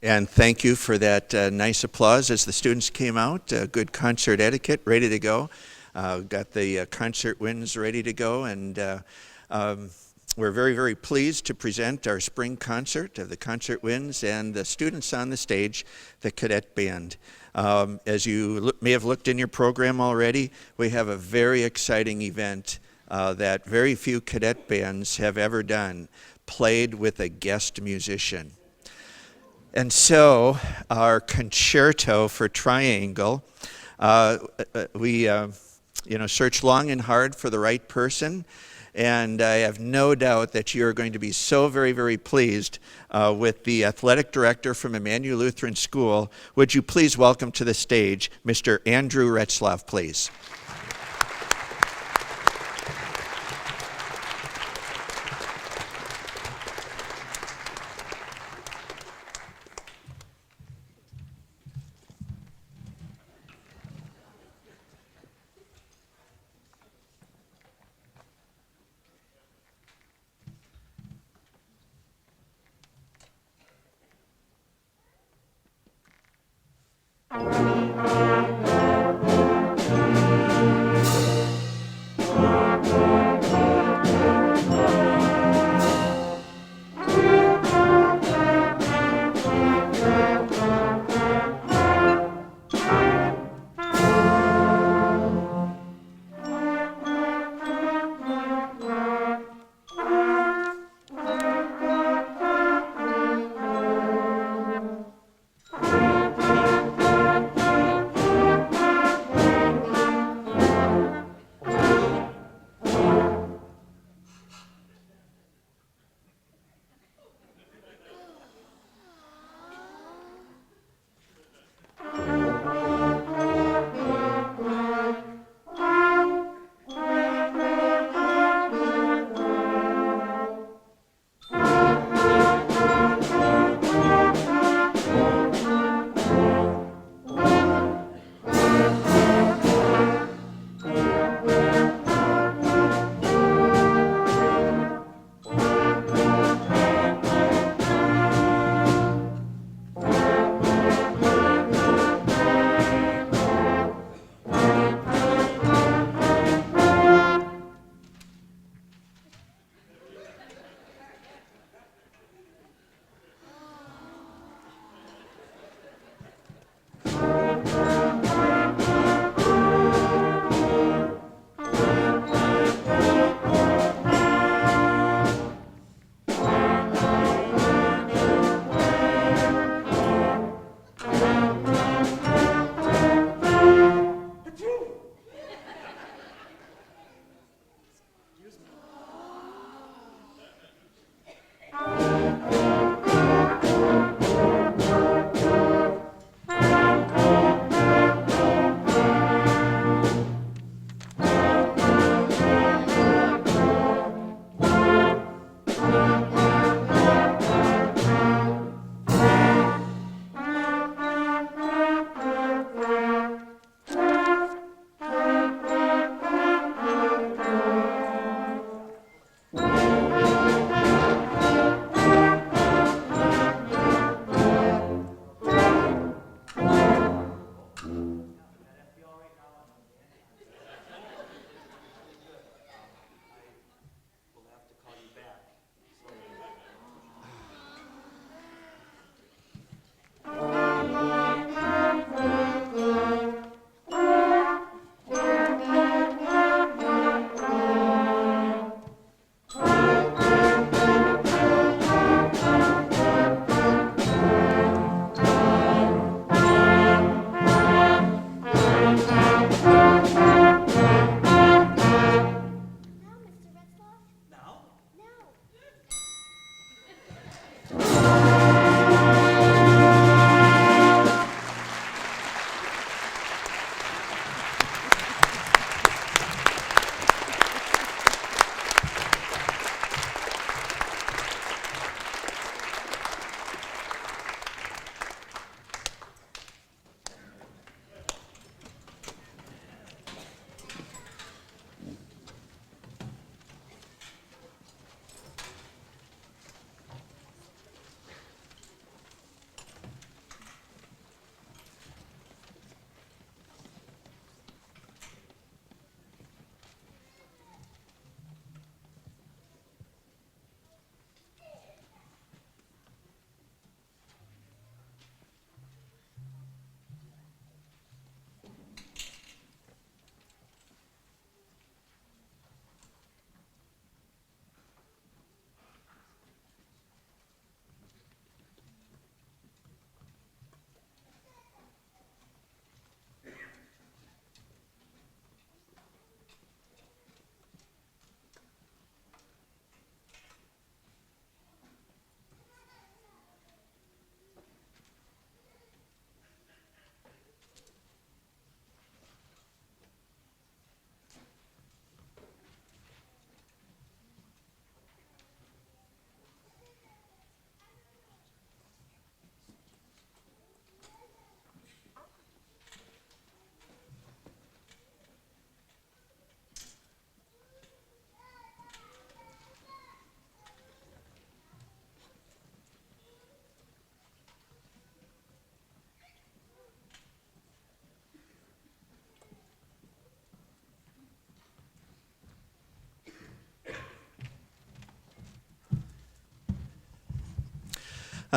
And thank you for that nice applause as the students came out. Good concert etiquette, ready to go. Got the concert winds ready to go, and we're very, very pleased to present our spring concert of the Concert Winds and the students on the stage, the Cadet Band. As you may have looked in your program already, we have a very exciting event that very few cadet bands have ever done, played with a guest musician. And so our concerto for triangle, we searched long and hard for the right person, and I have no doubt that you're going to be so very, very pleased with the athletic director from Emmanuel Lutheran School. Would you please welcome to the stage Mr. Andrew Retzlaff, please.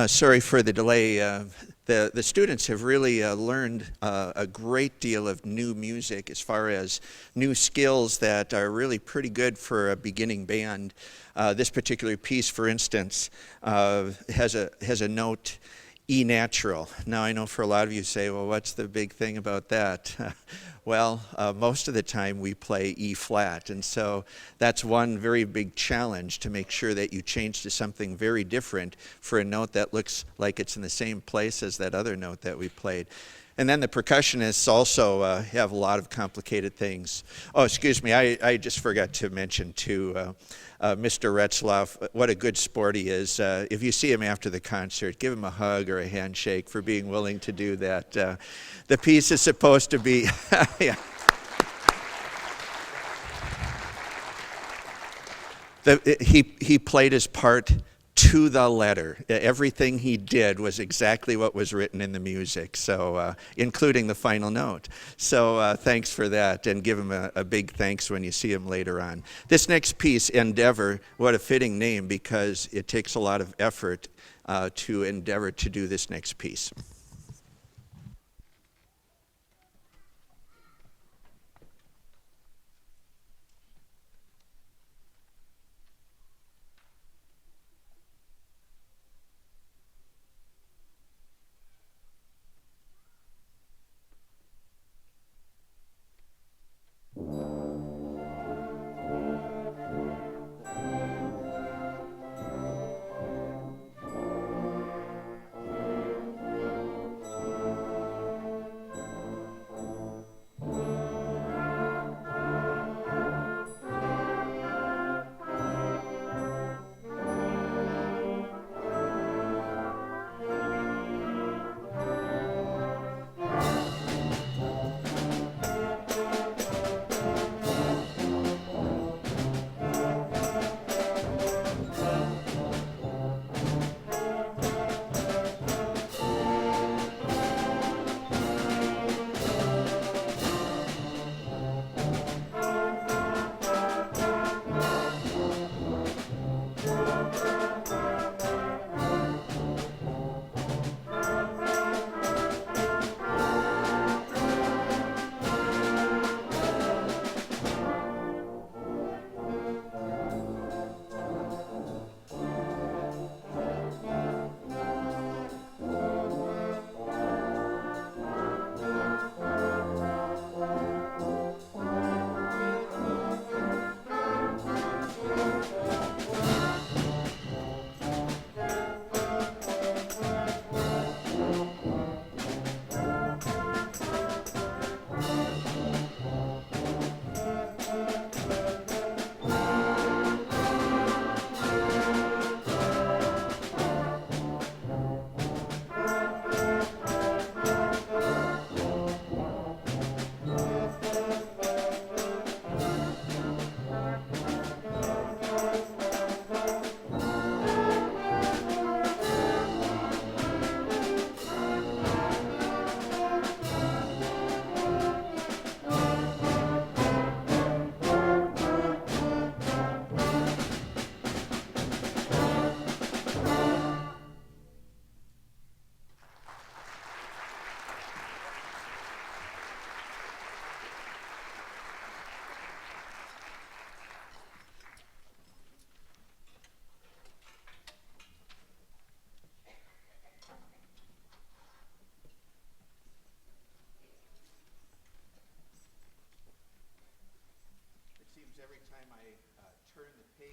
Sorry for the delay. The students have really learned a great deal of new music as far as new skills that are really pretty good for a beginning band. This particular piece, for instance, has a note E natural. Now I know for a lot of you say, well, what's the big thing about that? Well, most of the time we play E flat, and so that's one very big challenge, to make sure that you change to something very different for a note that looks like it's in the same place as that other note that we played. And then the percussionists also have a lot of complicated things. Oh, excuse me, I just forgot to mention to Mr. Retzloff what a good sport he is. If you see him after the concert, give him a hug or a handshake for being willing to do that. The piece is supposed to be, yeah. He played his part to the letter. Everything he did was exactly what was written in the music, so including the final note. So thanks for that, and give him a big thanks when you see him later on. This next piece, Endeavor, what a fitting name, because it takes a lot of effort to endeavor to do this next piece.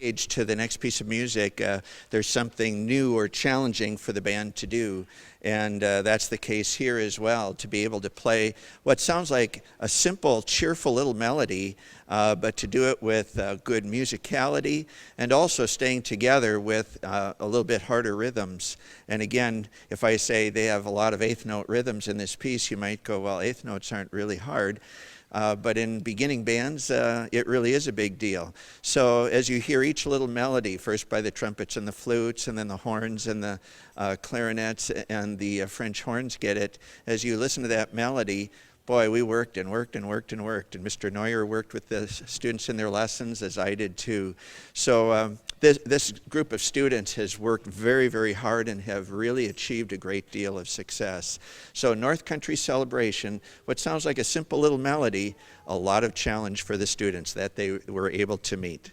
Page to the next piece of music, there's something new or challenging for the band to do, and that's the case here as well, to be able to play what sounds like a simple, cheerful little melody, but to do it with good musicality, and also staying together with a little bit harder rhythms. And again, if I say they have a lot of eighth note rhythms in this piece, you might go, well, eighth notes aren't really hard. But in beginning bands, it really is a big deal. So as you hear each little melody, first by the trumpets and the flutes, and then the horns and the clarinets and the French horns get it, as you listen to that melody, boy, we worked and worked and worked and worked. And Mr. Neuer worked with the students in their lessons, as I did too. So this group of students has worked very, very hard and have really achieved a great deal of success. So North Country Celebration, what sounds like a simple little melody, a lot of challenge for the students that they were able to meet.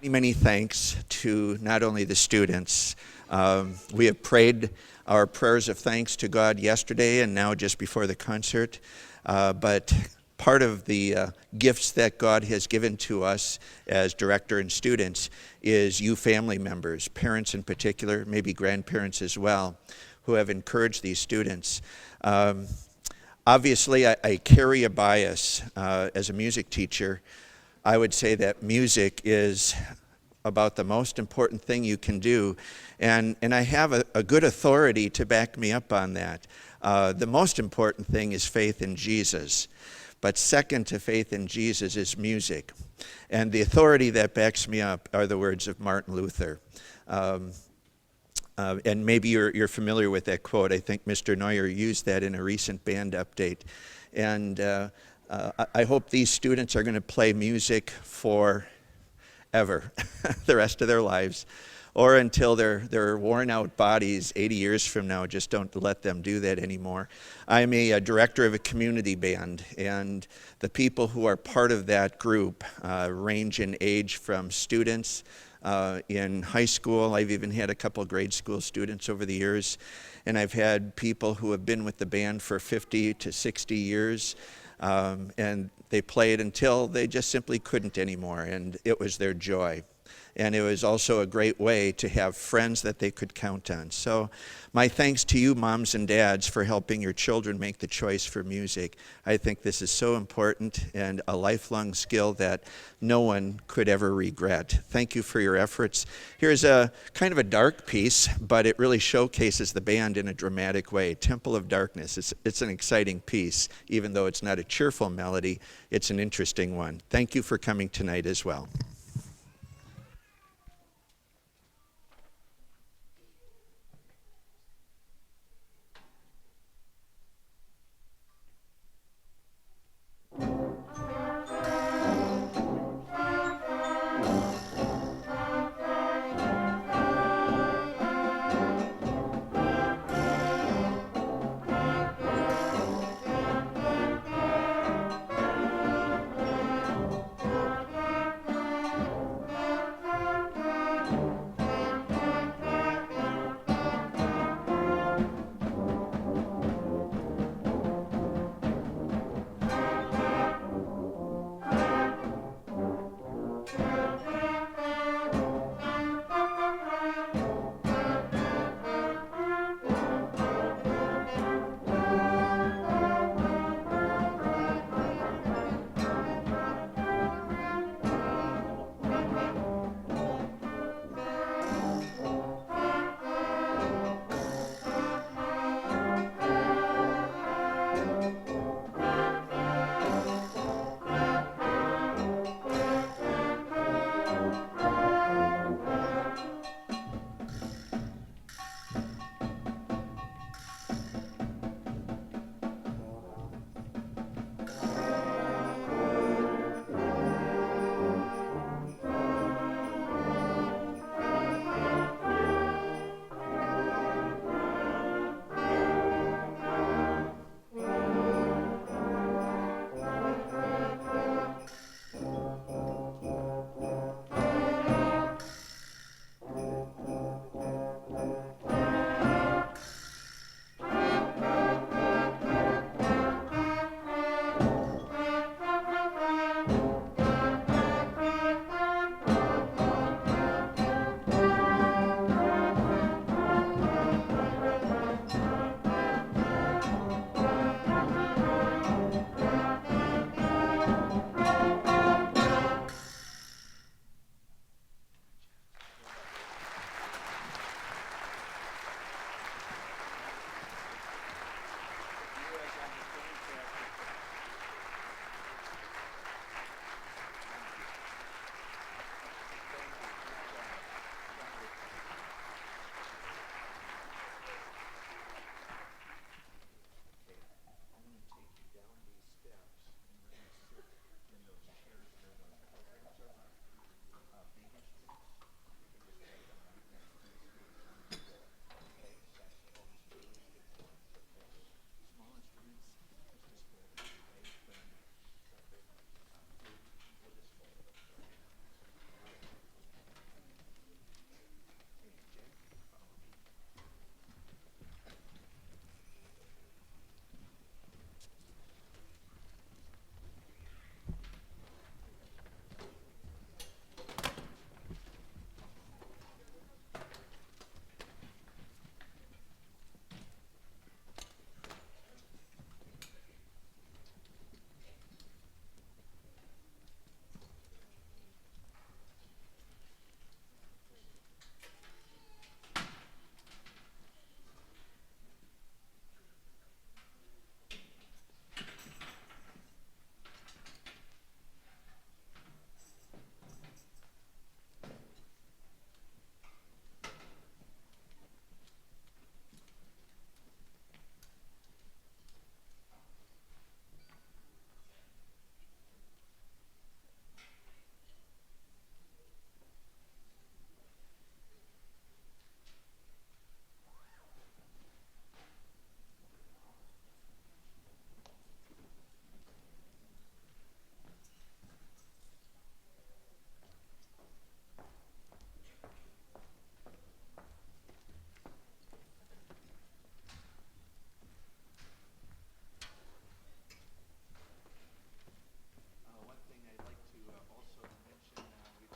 Many thanks to not only the students. We have prayed our prayers of thanks to God yesterday and now just before the concert. But part of the gifts that God has given to us as director and students is you family members, parents in particular, maybe grandparents as well, who have encouraged these students. Obviously, I carry a bias as a music teacher. I would say that music is about the most important thing you can do, and I have a good authority to back me up on that. The most important thing is faith in Jesus, but second to faith in Jesus is music. And the authority that backs me up are the words of Martin Luther. And maybe you're familiar with that quote. I think Mr. Neuer used that in a recent band update. And I hope these students are going to play music forever, the rest of their lives, or until their worn out bodies 80 years from now. Just don't let them do that anymore. I'm a director of a community band, and the people who are part of that group range in age from students in high school. I've even had a couple grade school students over the years, and I've had people who have been with the band for 50 to 60 years. And they played until they just simply couldn't anymore, and it was their joy. and it was also a great way to have friends that they could count on. So my thanks to you, moms and dads, for helping your children make the choice for music. I think this is so important and a lifelong skill that no one could ever regret. Thank you for your efforts. Here's a kind of a dark piece, but it really showcases the band in a dramatic way. Temple of Darkness. It's an exciting piece, even though it's not a cheerful melody. It's an interesting one. Thank you for coming tonight as well.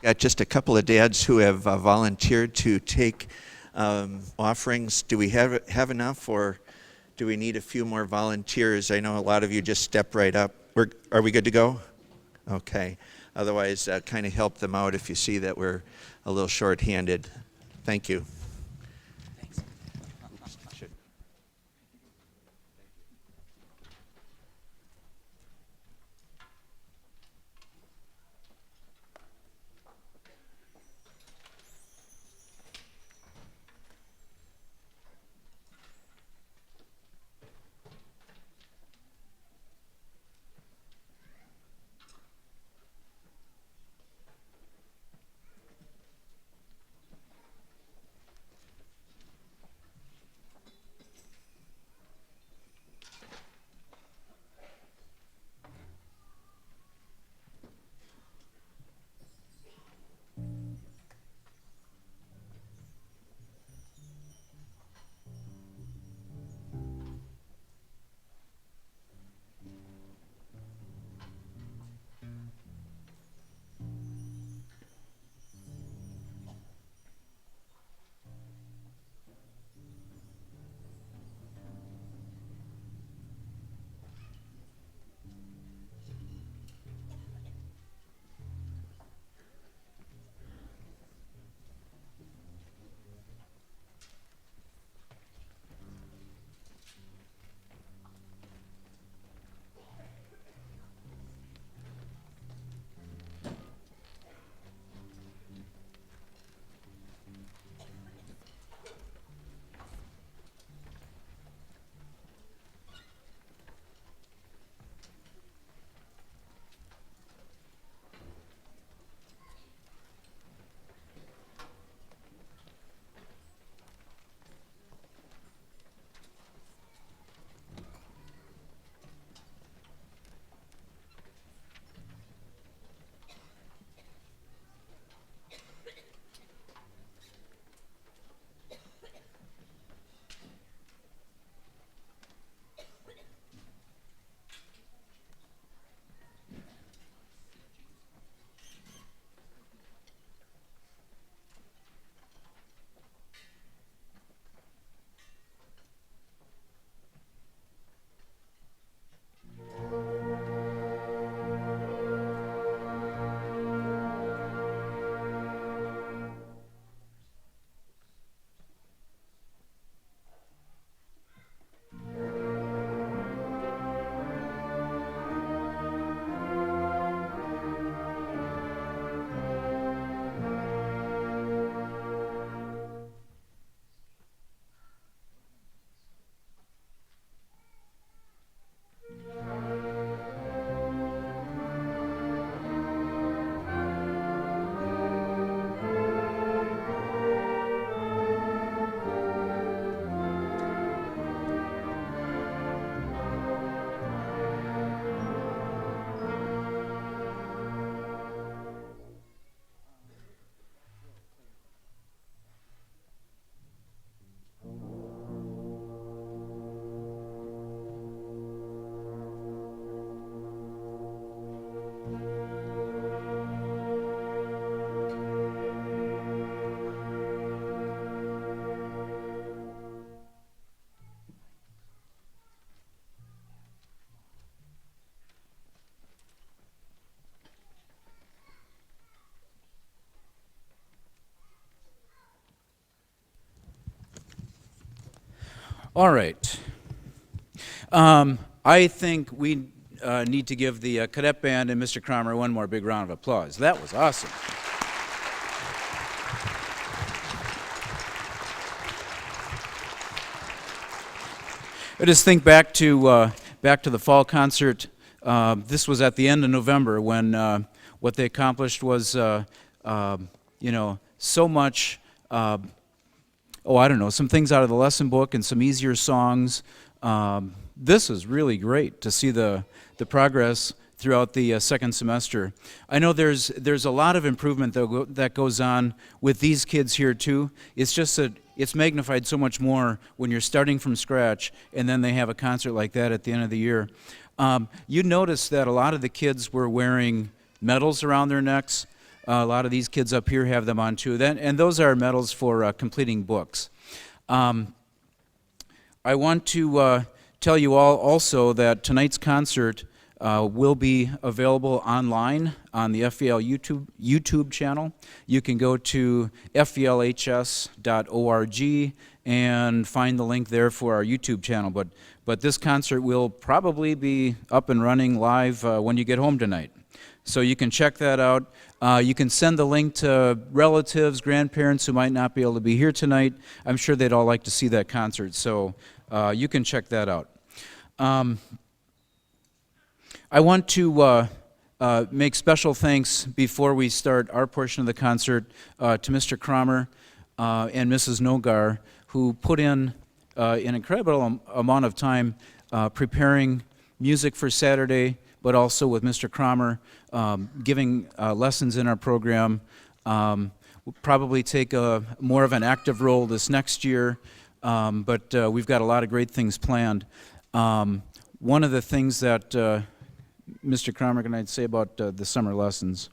Got just a couple of dads who have volunteered to take offerings. Do we have enough, or do we need a few more volunteers? I know a lot of you just step right up. Are we good to go? Okay. Otherwise, kind of help them out if you see that we're a little short-handed. Thank you. Thanks. All right. I think we need to give the cadet band and Mr. Cromer one more big round of applause. That was awesome. I just think back to the fall concert. This was at the end of November when what they accomplished was, so much. I don't know, some things out of the lesson book and some easier songs. This is really great to see the progress throughout the second semester. I know there's a lot of improvement that goes on with these kids here too. It's just that it's magnified so much more when you're starting from scratch and then they have a concert like that at the end of the year. You notice that a lot of the kids were wearing medals around their necks. A lot of these kids up here have them on too. And those are medals for completing books. I want to tell you all also that tonight's concert will be available online on the FVL YouTube channel. You can go to fvlhs.org and find the link there for our YouTube channel. But this concert will probably be up and running live when you get home tonight. So you can check that out. You can send the link to relatives, grandparents who might not be able to be here tonight. I'm sure they'd all like to see that concert, so you can check that out. I want to make special thanks before we start our portion of the concert to Mr. Cromer and Mrs. Nogar, who put in an incredible amount of time preparing music for Saturday, but also with Mr. Cromer giving lessons in our program. We'll probably take more of an active role this next year, but we've got a lot of great things planned. One of the things that Mr. Cromer and I'd say about the summer lessons.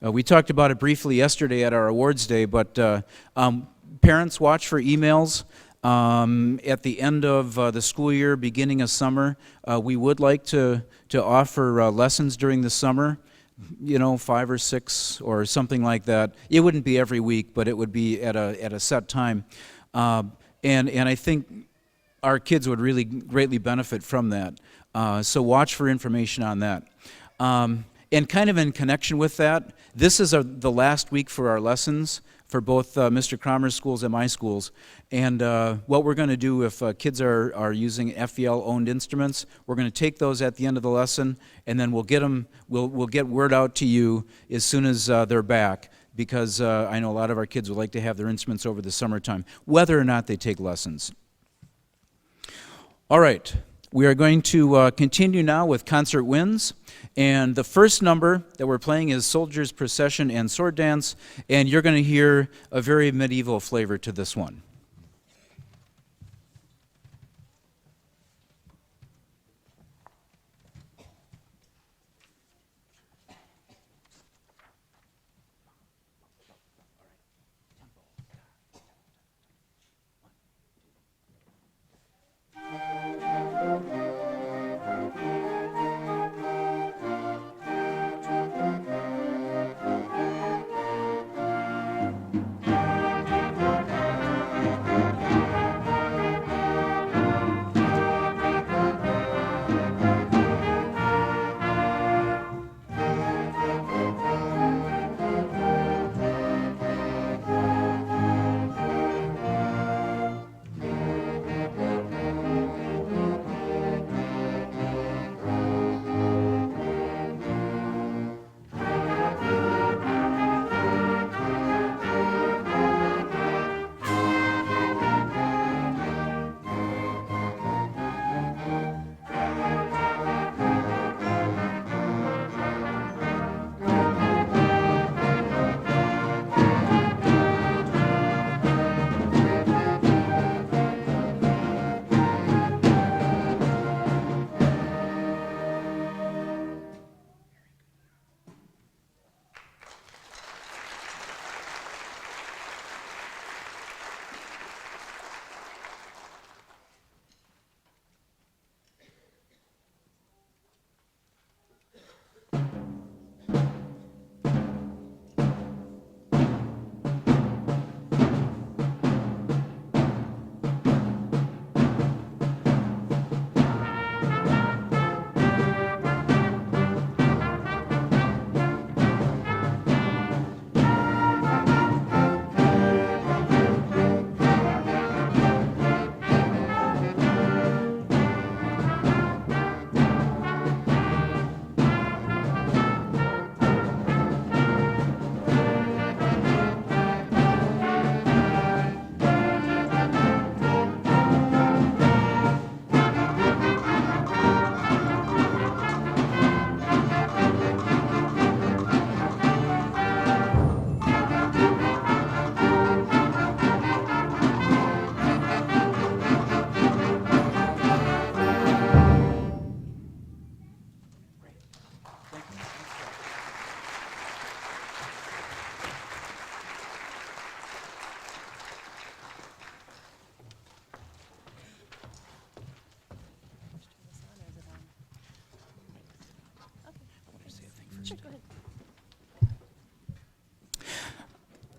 We talked about it briefly yesterday at our awards day, but parents watch for emails. At the end of the school year, beginning of summer, we would like to offer lessons during the summer, 5 or 6 or something like that. It wouldn't be every week, but it would be at a set time. And I think our kids would really greatly benefit from that. So watch for information on that. And kind of in connection with that, this is the last week for our lessons for both Mr. Cromer's schools and my schools. And what we're going to do if kids are using FVL-owned instruments, we're going to take those at the end of the lesson, and then we'll get word out to you as soon as they're back, because I know a lot of our kids would like to have their instruments over the summertime, whether or not they take lessons. All right. We are going to continue now with Concert Winds, and the first number that we're playing is Soldiers Procession and Sword Dance, and you're going to hear a very medieval flavor to this one.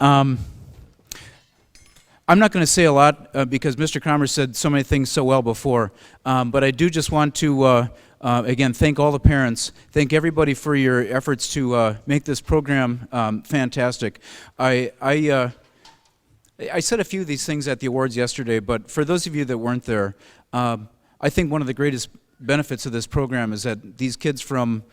I'm not going to say a lot because Mr. Cromer said so many things so well before, but I do just want to, again, thank all the parents, thank everybody for your efforts to make this program fantastic. I said a few of these things at the awards yesterday, but for those of you that weren't there, I think one of the greatest benefits of this program is that these kids from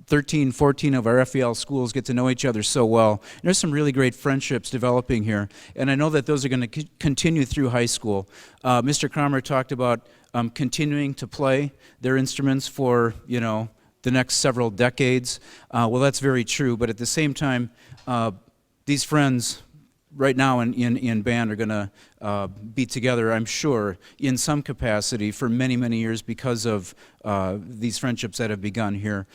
13, 14 of our FVL schools get to know each other so well. And there's some really great friendships developing here, and I know that those are going to continue through high school. Mr. Cromer talked about continuing to play their instruments for, the next several decades. Well, that's very true, but at the same time, these friends right now in band are going to be together, I'm sure, in some capacity for many, many years because of these friendships that have begun here.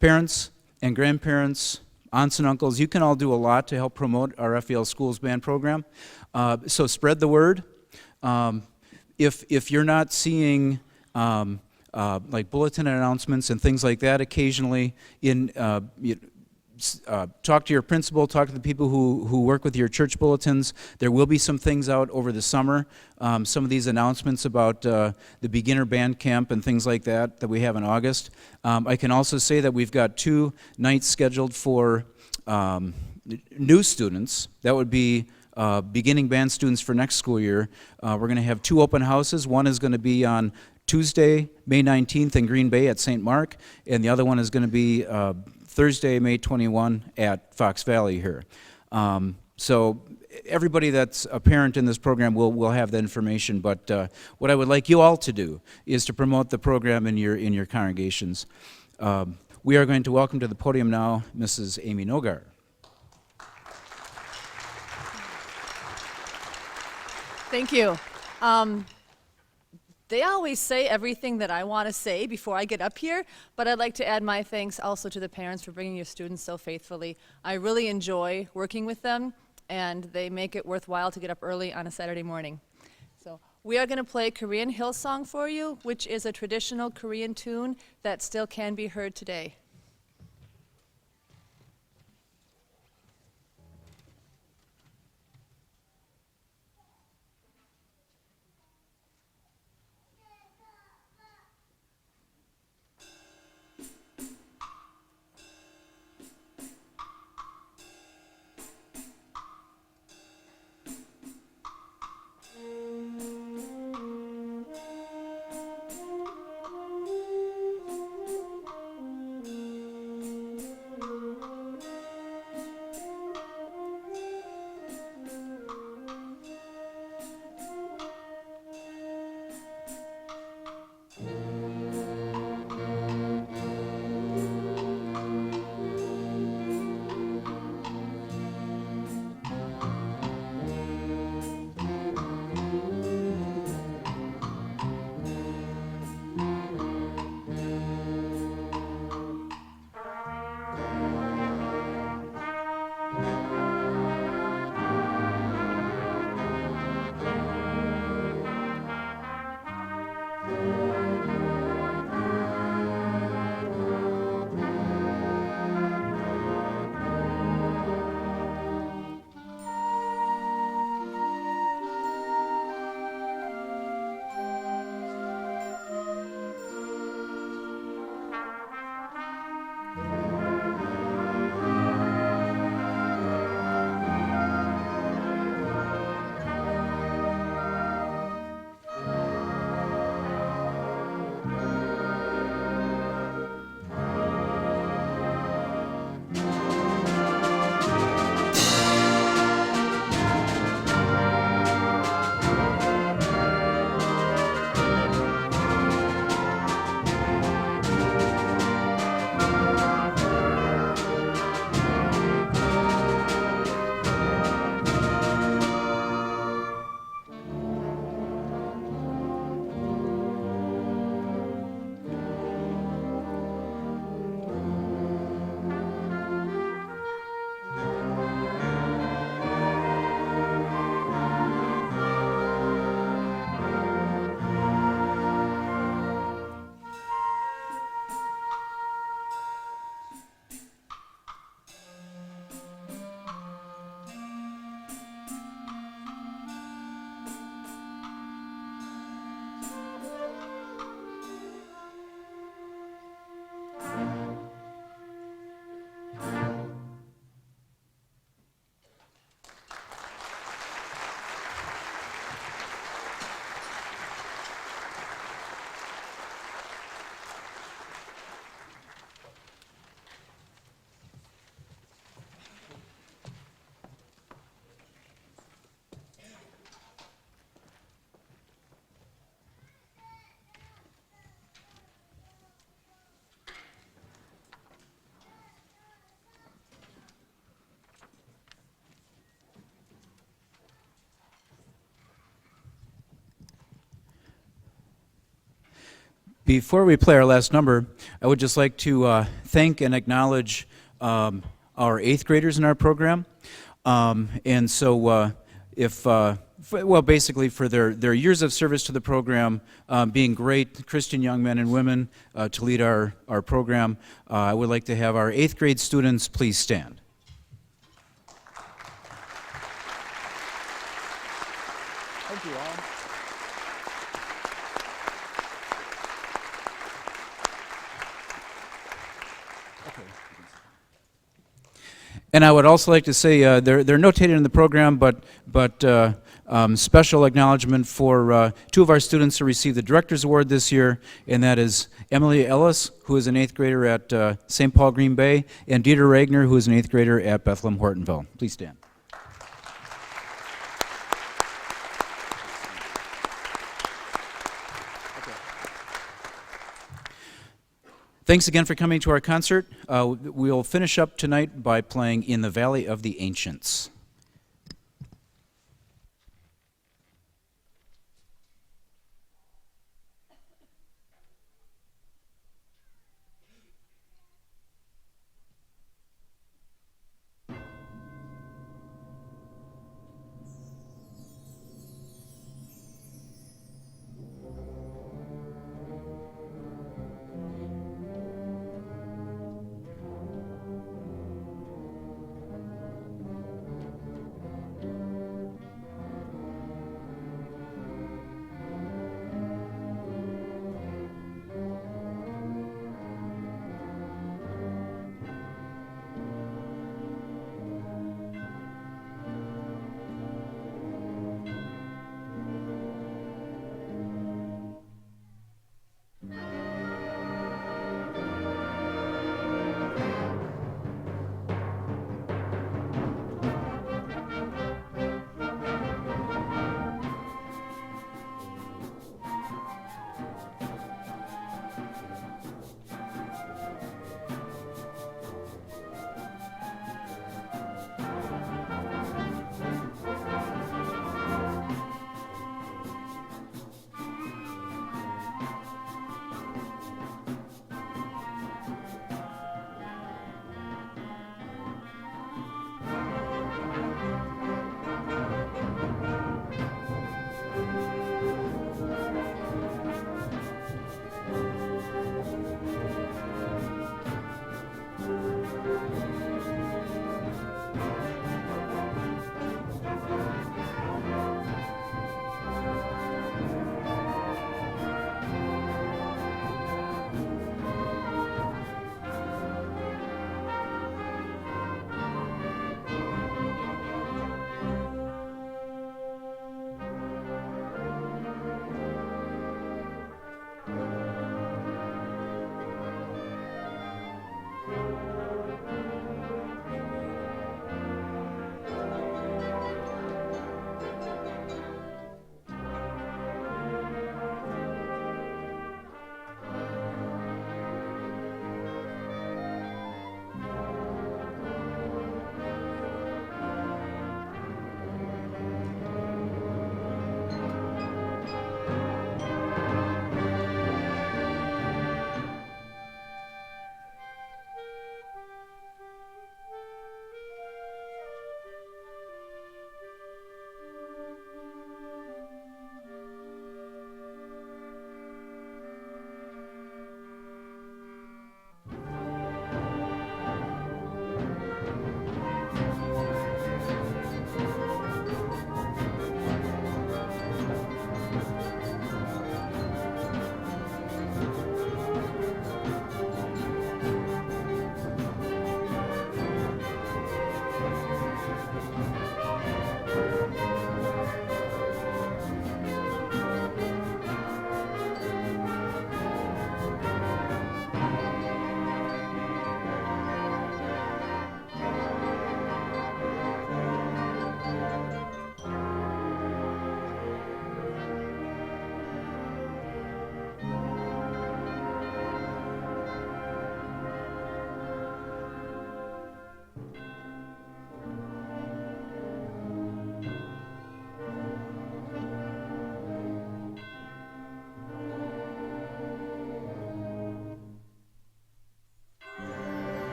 Parents and grandparents, aunts and uncles, you can all do a lot to help promote our FVL Schools Band program. So spread the word. If you're not seeing like bulletin announcements and things like that occasionally talk to your principal, talk to the people who work with your church bulletins. There will be some things out over the summer, some of these announcements about the beginner band camp and things like that we have in August. I can also say that we've got 2 nights scheduled for new students. That would be beginning band students for next school year. We're going to have 2 open houses. One is going to be on Tuesday, May 19th in Green Bay at St. Mark, and the other one is going to be Thursday, May 21 at Fox Valley here. So everybody that's a parent in this program will have the information, but what I would like you all to do is to promote the program in your congregations. We are going to welcome to the podium now Mrs. Amy Nogar. Thank you. They always say everything that I want to say before I get up here, but I'd like to add my thanks also to the parents for bringing your students so faithfully. I really enjoy working with them, and they make it worthwhile to get up early on a Saturday morning. So we are going to play Korean Hillsong for you, which is a traditional Korean tune that still can be heard today. Before we play our last number, I would just like to thank and acknowledge our eighth graders in our program. And so basically for their years of service to the program, being great Christian young men and women to lead our program, I would like to have our eighth grade students please stand. Thank you all. And I would also like to say they're notated in the program, but special acknowledgement for two of our students who received the Director's Award this year, and that is Emily Ellis, who is an eighth grader at St. Paul Green Bay, and Dieter Regner, who is an eighth grader at Bethlehem Hortonville. Please stand. Thanks again for coming to our concert. We'll finish up tonight by playing In the Valley of the Ancients.